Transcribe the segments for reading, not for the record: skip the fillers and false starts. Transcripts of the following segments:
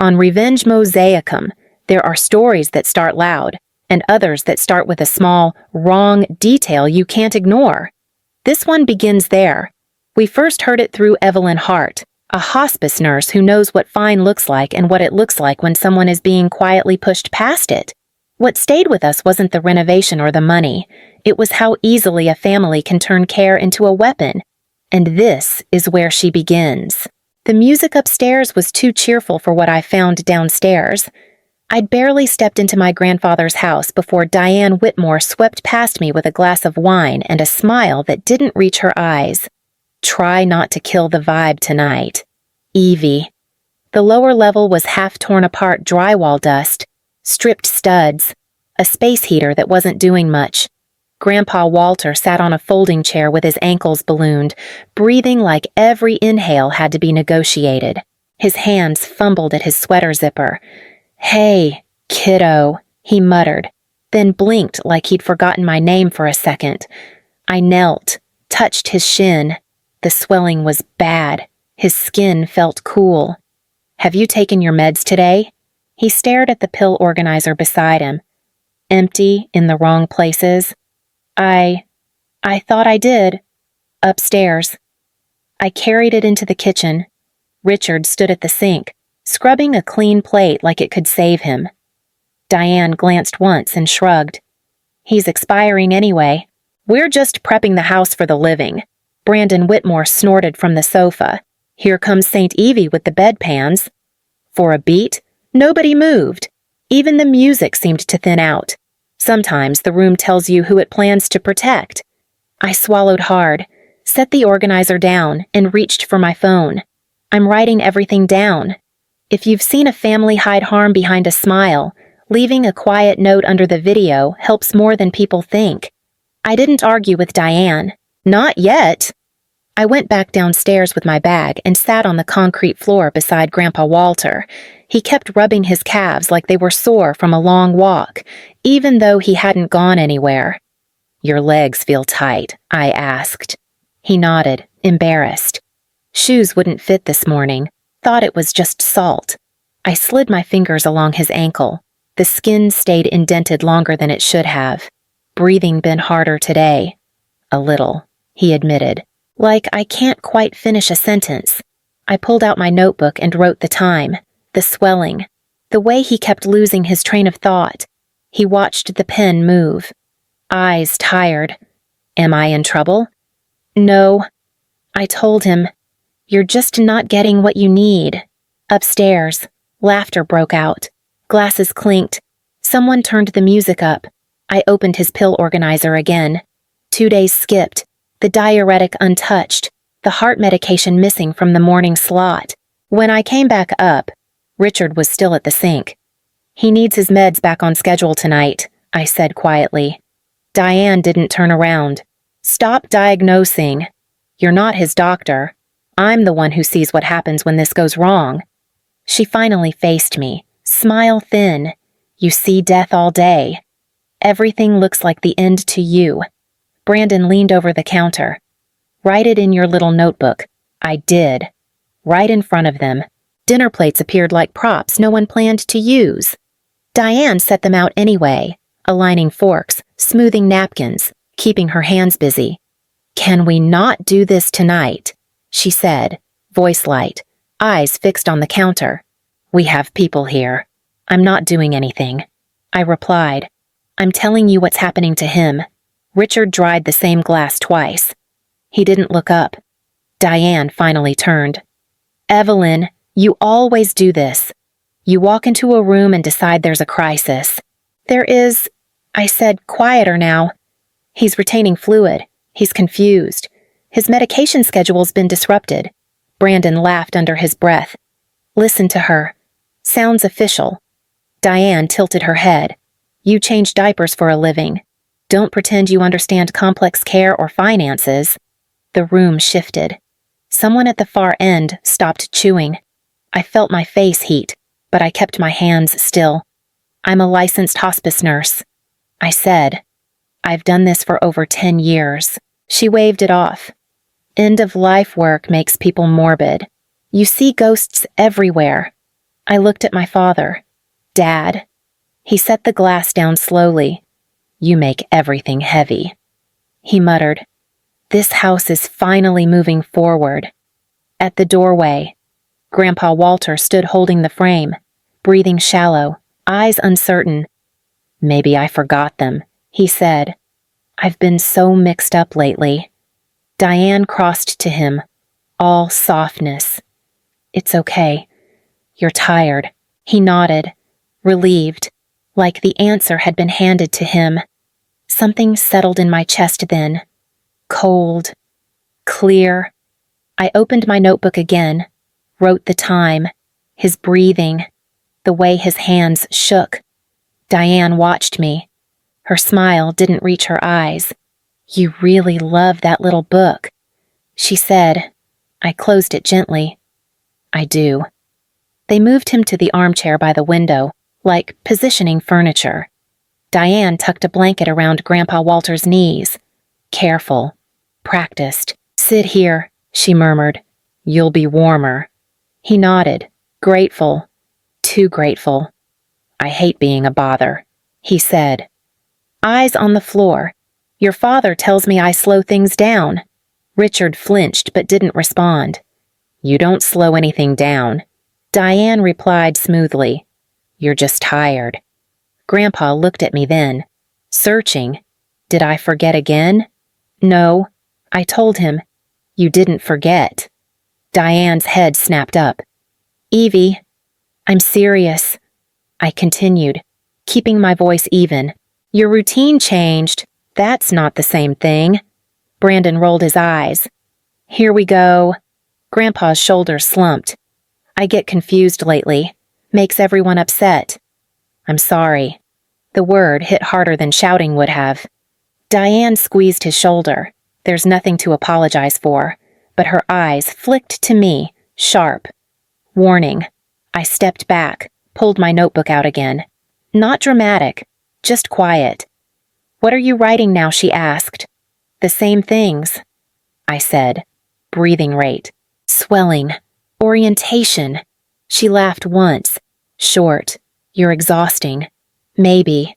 On Revenge Mosaicum, there are stories that start loud, and others that start with a small, wrong detail you can't ignore. This one begins there. We first heard it through Evelyn Hart, a hospice nurse who knows what fine looks like and what it looks like when someone is being quietly pushed past it. What stayed with us wasn't the renovation or the money. It was how easily a family can turn care into a weapon. And this is where she begins. The music upstairs was too cheerful for what I found downstairs. I'd barely stepped into my grandfather's house before Diane Whitmore swept past me with a glass of wine and a smile that didn't reach her eyes. Try not to kill the vibe tonight. Evie. The lower level was half torn apart drywall dust, stripped studs, a space heater that wasn't doing much. Grandpa Walter sat on a folding chair with his ankles ballooned, breathing like every inhale had to be negotiated. His hands fumbled at his sweater zipper. "Hey, kiddo," he muttered, then blinked like he'd forgotten my name for a second. I knelt, touched his shin. The swelling was bad. His skin felt cool. "Have you taken your meds today?" He stared at the pill organizer beside him. Empty, in the wrong places. I thought I did. Upstairs. I carried it into the kitchen. Richard stood at the sink, scrubbing a clean plate like it could save him. Diane glanced once and shrugged. "He's expiring anyway. We're just prepping the house for the living." Brandon Whitmore snorted from the sofa. "Here comes St. Evie with the bedpans." For a beat, nobody moved. Even the music seemed to thin out. Sometimes the room tells you who it plans to protect. I swallowed hard, set the organizer down, and reached for my phone. I'm writing everything down. If you've seen a family hide harm behind a smile, leaving a quiet note under the video helps more than people think. I didn't argue with Diane. Not yet. I went back downstairs with my bag and sat on the concrete floor beside Grandpa Walter. He kept rubbing his calves like they were sore from a long walk, even though he hadn't gone anywhere. "Your legs feel tight," I asked. He nodded, embarrassed. Shoes wouldn't fit this morning. Thought it was just salt. I slid my fingers along his ankle. The skin stayed indented longer than it should have. Breathing been harder today. "A little," he admitted. Like I can't quite finish a sentence. I pulled out my notebook and wrote the time, the swelling, the way he kept losing his train of thought. He watched the pen move. Eyes tired. "Am I in trouble?" "No." I told him, "You're just not getting what you need." Upstairs, laughter broke out. Glasses clinked. Someone turned the music up. I opened his pill organizer again. 2 days skipped. The diuretic untouched, the heart medication missing from the morning slot. When I came back up, Richard was still at the sink. "He needs his meds back on schedule tonight," I said quietly. Diane didn't turn around. "Stop diagnosing. You're not his doctor. I'm the one who sees what happens when this goes wrong." She finally faced me, smile thin. "You see death all day. Everything looks like the end to you." Brandon leaned over the counter. "Write it in your little notebook." I did. Right in front of them. Dinner plates appeared like props no one planned to use. Diane set them out anyway, aligning forks, smoothing napkins, keeping her hands busy. "Can we not do this tonight?" she said, voice light, eyes fixed on the counter. "We have people here. I'm not doing anything." I replied, "I'm telling you what's happening to him." Richard dried the same glass twice. He didn't look up. Diane finally turned. "Evelyn, you always do this. You walk into a room and decide there's a crisis." "There is," I said, quieter now. "He's retaining fluid. He's confused. His medication schedule's been disrupted." Brandon laughed under his breath. "Listen to her. Sounds official." Diane tilted her head. "You change diapers for a living. Don't pretend you understand complex care or finances." The room shifted. Someone at the far end stopped chewing. I felt my face heat, but I kept my hands still. "I'm a licensed hospice nurse," I said. "I've done this for over 10 years. She waved it off. "End-of-life work makes people morbid. You see ghosts everywhere." I looked at my father. Dad. He set the glass down slowly. You make everything heavy. He muttered. This house is finally moving forward. At the doorway, Grandpa Walter stood holding the frame, breathing shallow, eyes uncertain. Maybe I forgot them, he said. I've been so mixed up lately. Diane crossed to him, all softness. It's okay. You're tired. He nodded, relieved, like the answer had been handed to him. Something settled in my chest then. Cold. Clear. I opened my notebook again, wrote the time, his breathing, the way his hands shook. Diane watched me. Her smile didn't reach her eyes. You really love that little book, she said. I closed it gently. I do. They moved him to the armchair by the window, like positioning furniture. Diane tucked a blanket around Grandpa Walter's knees. Careful. Practiced. Sit here, she murmured. You'll be warmer. He nodded, grateful. Too grateful. I hate being a bother, he said. Eyes on the floor. Your father tells me I slow things down. Richard flinched but didn't respond. You don't slow anything down. Diane replied smoothly. You're just tired. Grandpa looked at me then, searching. Did I forget again? No, I told him. You didn't forget. Diane's head snapped up. Evie, I'm serious. I continued, keeping my voice even. Your routine changed. That's not the same thing. Brandon rolled his eyes. Here we go. Grandpa's shoulders slumped. I get confused lately. Makes everyone upset. I'm sorry. The word hit harder than shouting would have. Diane squeezed his shoulder. There's nothing to apologize for, but her eyes flicked to me, sharp. Warning. I stepped back, pulled my notebook out again. Not dramatic, just quiet. What are you writing now, she asked. The same things, I said. Breathing rate. Swelling. Orientation. She laughed once. Short. You're exhausting. Maybe.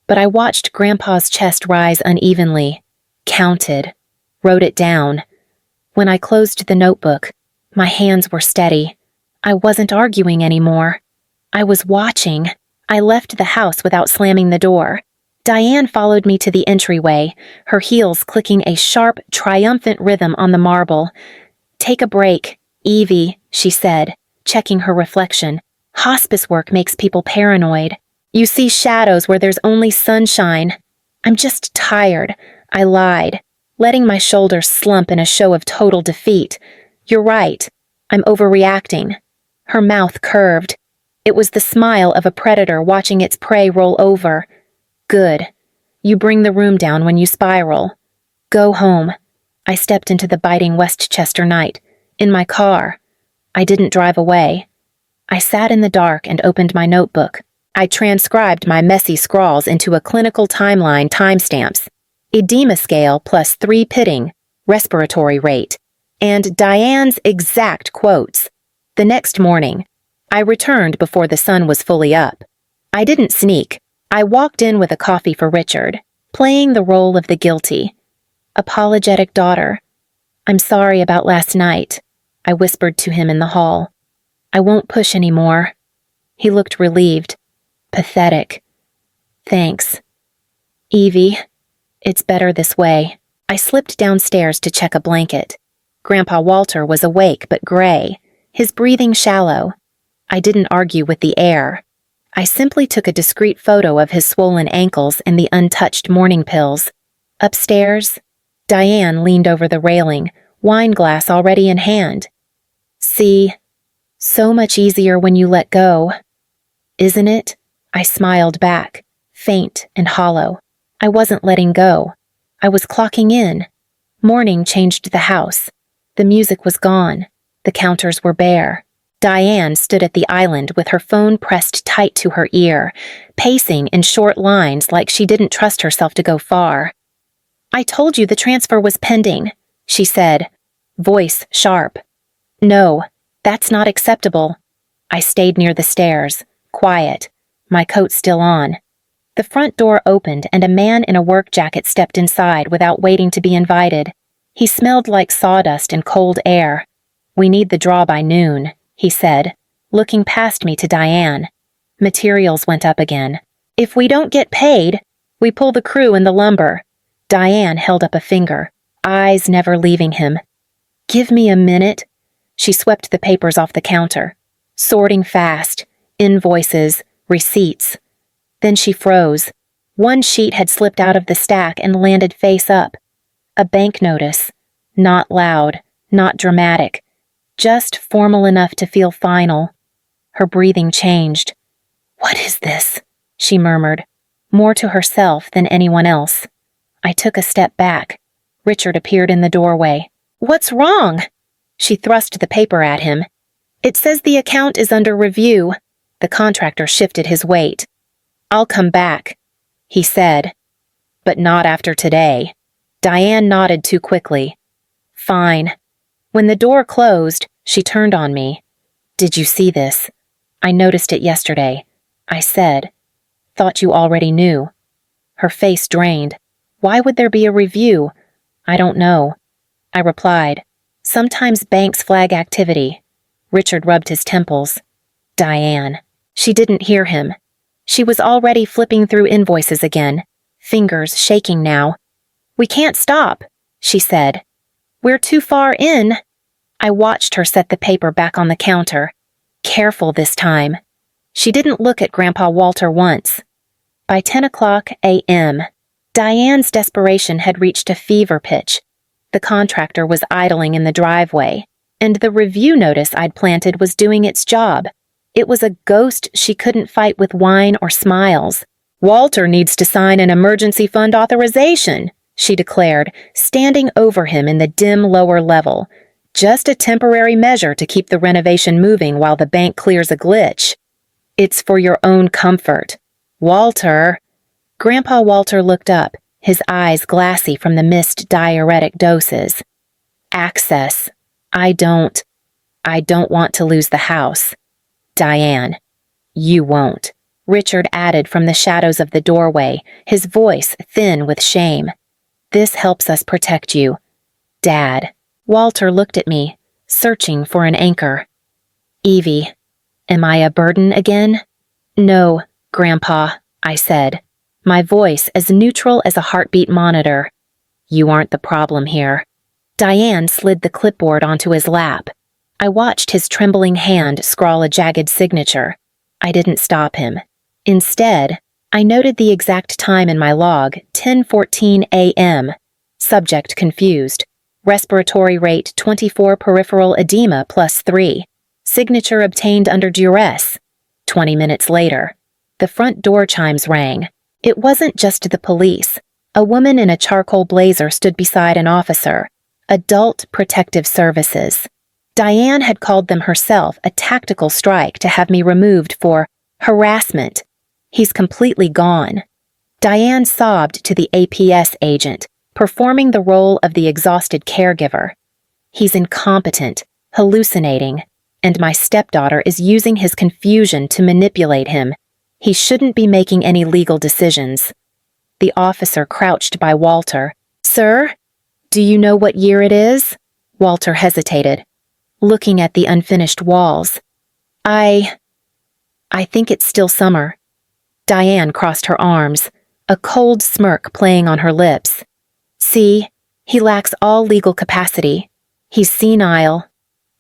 But I watched Grandpa's chest rise unevenly. Counted. Wrote it down. When I closed the notebook, my hands were steady. I wasn't arguing anymore. I was watching. I left the house without slamming the door. Diane followed me to the entryway, her heels clicking a sharp, triumphant rhythm on the marble. Take a break, Evie, she said, checking her reflection. Hospice work makes people paranoid. You see shadows where there's only sunshine. I'm just tired, I lied, letting my shoulders slump in a show of total defeat. You're right. I'm overreacting. Her mouth curved. It was the smile of a predator watching its prey roll over. Good. You bring the room down when you spiral. Go home. I stepped into the biting Westchester night, in my car. I didn't drive away. I sat in the dark and opened my notebook. I transcribed my messy scrawls into a clinical timeline timestamps, edema scale plus 3 pitting, respiratory rate, and Diane's exact quotes. The next morning, I returned before the sun was fully up. I didn't sneak. I walked in with a coffee for Richard, playing the role of the guilty. Apologetic daughter. I'm sorry about last night, I whispered to him in the hall. I won't push anymore. He looked relieved. Pathetic. Thanks. Evie, it's better this way. I slipped downstairs to check a blanket. Grandpa Walter was awake but gray, his breathing shallow. I didn't argue with the air. I simply took a discreet photo of his swollen ankles and the untouched morning pills. Upstairs, Diane leaned over the railing, wine glass already in hand. See, so much easier when you let go. Isn't it? I smiled back, faint and hollow. I wasn't letting go. I was clocking in. Morning changed the house. The music was gone. The counters were bare. Diane stood at the island with her phone pressed tight to her ear, pacing in short lines like she didn't trust herself to go far. I told you the transfer was pending, she said, voice sharp. No, that's not acceptable. I stayed near the stairs, quiet, my coat still on. The front door opened and a man in a work jacket stepped inside without waiting to be invited. He smelled like sawdust and cold air. "We need the draw by noon," he said, looking past me to Diane. Materials went up again. "If we don't get paid, we pull the crew and the lumber." Diane held up a finger, eyes never leaving him. "Give me a minute." She swept the papers off the counter, sorting fast, invoices, receipts. Then she froze. One sheet had slipped out of the stack and landed face up. A bank notice. Not loud, not dramatic, just formal enough to feel final. Her breathing changed. "What is this?" she murmured, more to herself than anyone else. I took a step back. Richard appeared in the doorway. "What's wrong?" She thrust the paper at him. "It says the account is under review." The contractor shifted his weight. "I'll come back," he said. "But not after today." Diane nodded too quickly. "Fine." When the door closed, she turned on me. "Did you see this? I noticed it yesterday," I said. "Thought you already knew." Her face drained. "Why would there be a review?" "I don't know," I replied. "Sometimes banks flag activity." Richard rubbed his temples. "Diane." She didn't hear him. She was already flipping through invoices again, fingers shaking now. "We can't stop," she said. "We're too far in." I watched her set the paper back on the counter. Careful this time. She didn't look at Grandpa Walter once. By 10 o'clock a.m., Diane's desperation had reached a fever pitch. The contractor was idling in the driveway, and the review notice I'd planted was doing its job. It was a ghost she couldn't fight with wine or smiles. "Walter needs to sign an emergency fund authorization," she declared, standing over him in the dim lower level. "Just a temporary measure to keep the renovation moving while the bank clears a glitch. It's for your own comfort. Walter." Grandpa Walter looked up, his eyes glassy from the missed diuretic doses. "Access. I don't want to lose the house." "Diane, you won't," Richard added from the shadows of the doorway, his voice thin with shame. "This helps us protect you. Dad." Walter looked at me, searching for an anchor. "Evie, am I a burden again?" "No, Grandpa," I said, my voice as neutral as a heartbeat monitor. "You aren't the problem here." Diane slid the clipboard onto his lap. I watched his trembling hand scrawl a jagged signature. I didn't stop him. Instead, I noted the exact time in my log, 10:14 a.m. Subject confused. Respiratory rate 24 peripheral edema +3. Signature obtained under duress. 20 minutes later, the front door chimes rang. It wasn't just the police. A woman in a charcoal blazer stood beside an officer. Adult Protective Services. Diane had called them herself a tactical strike to have me removed for harassment. "He's completely gone." Diane sobbed to the APS agent, performing the role of the exhausted caregiver. "He's incompetent, hallucinating, and my stepdaughter is using his confusion to manipulate him. He shouldn't be making any legal decisions." The officer crouched by Walter. "Sir, do you know what year it is?" Walter hesitated, looking at the unfinished walls. I think it's still summer." Diane crossed her arms, a cold smirk playing on her lips. "See, he lacks all legal capacity. He's senile."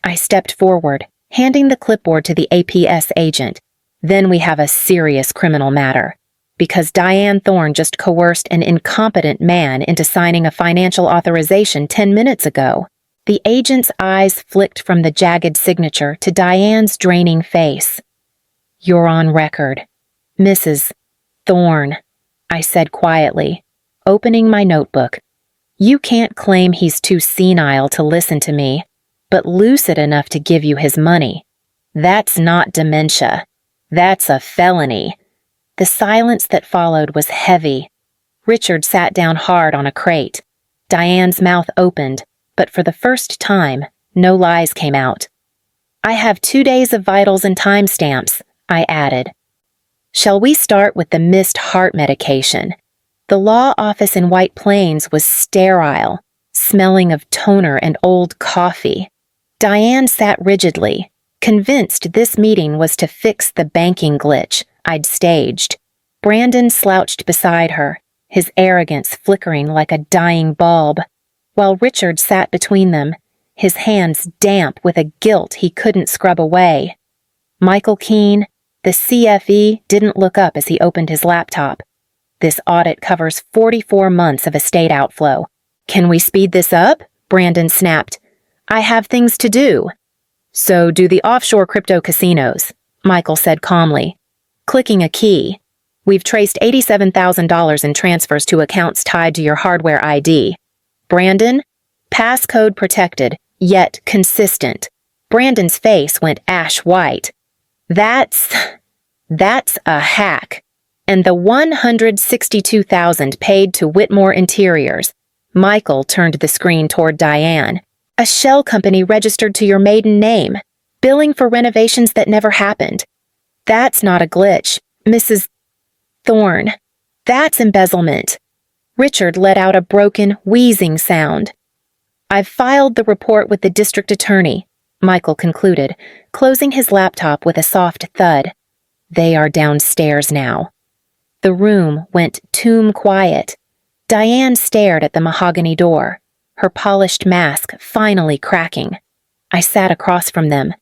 I stepped forward, handing the clipboard to the APS agent. "Then we have a serious criminal matter, because Diane Thorne just coerced an incompetent man into signing a financial authorization 10 minutes ago." The agent's eyes flicked from the jagged signature to Diane's draining face. "You're on record. Mrs. Thorne," I said quietly, opening my notebook. "You can't claim he's too senile to listen to me, but lucid enough to give you his money. That's not dementia. That's a felony." The silence that followed was heavy. Richard sat down hard on a crate. Diane's mouth opened, but for the first time, no lies came out. I have 2 days of vitals and timestamps, I added. Shall we start with the missed heart medication? The law office in White Plains was sterile, smelling of toner and old coffee. Diane sat rigidly, convinced this meeting was to fix the banking glitch I'd staged. Brandon slouched beside her, his arrogance flickering like a dying bulb, while Richard sat between them, his hands damp with a guilt he couldn't scrub away. Michael Keene, the CFE, didn't look up as he opened his laptop. This audit covers 44 months of estate outflow. Can we speed this up? Brandon snapped. I have things to do. So do the offshore crypto casinos, Michael said calmly, clicking a key. We've traced $87,000 in transfers to accounts tied to your hardware ID. Brandon, passcode protected, yet consistent. Brandon's face went ash white. That's a hack. And the $162,000 paid to Whitmore Interiors. Michael turned the screen toward Diane. A shell company registered to your maiden name, billing for renovations that never happened. That's not a glitch, Mrs. Thorne. That's embezzlement. Richard let out a broken, wheezing sound. I've filed the report with the district attorney, Michael concluded, closing his laptop with a soft thud. They are downstairs now. The room went tomb quiet. Diane stared at the mahogany door, her polished mask finally cracking. I sat across from them.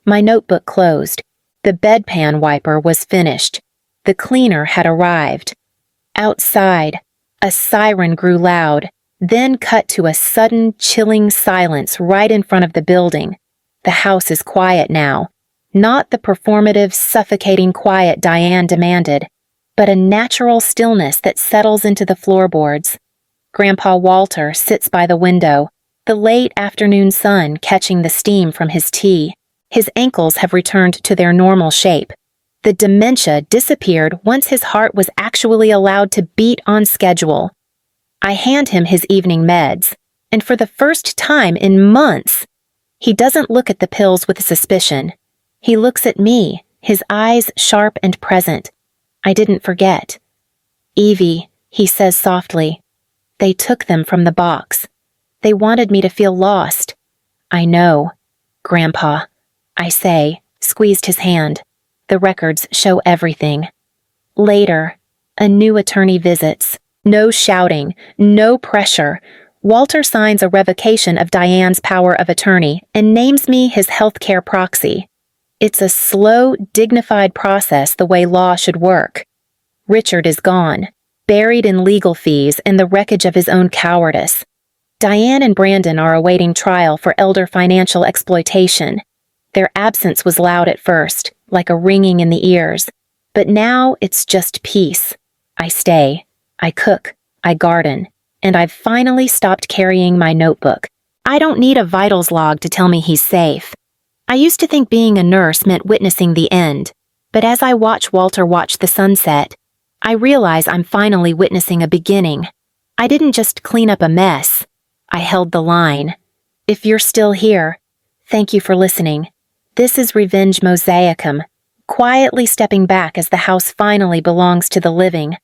My notebook closed. The bedpan wiper was finished. The cleaner had arrived. Outside, a siren grew loud, then cut to a sudden, chilling silence right in front of the building. The house is quiet now. Not the performative, suffocating quiet Diane demanded, but a natural stillness that settles into the floorboards. Grandpa Walter sits by the window, the late afternoon sun catching the steam from his tea. His ankles have returned to their normal shape. The dementia disappeared once his heart was actually allowed to beat on schedule. I hand him his evening meds, and for the first time in months, he doesn't look at the pills with suspicion. He looks at me, his eyes sharp and present. I didn't forget. Evie, he says softly. They took them from the box. They wanted me to feel lost. I know, Grandpa, I say, squeezed his hand. The records show everything. Later, a new attorney visits. No shouting, no pressure. Walter signs a revocation of Diane's power of attorney and names me his healthcare proxy. It's a slow, dignified process the way law should work. Richard is gone, buried in legal fees and the wreckage of his own cowardice. Diane and Brandon are awaiting trial for elder financial exploitation. Their absence was loud at first, like a ringing in the ears, but now it's just peace. I stay, I cook, I garden, and I've finally stopped carrying my notebook. I don't need a vitals log to tell me he's safe. I used to think being a nurse meant witnessing the end, but as I watch Walter watch the sunset, I realize I'm finally witnessing a beginning. I didn't just clean up a mess. I held the line. If you're still here, thank you for listening. This is Revenge Mosaicum, quietly stepping back as the house finally belongs to the living.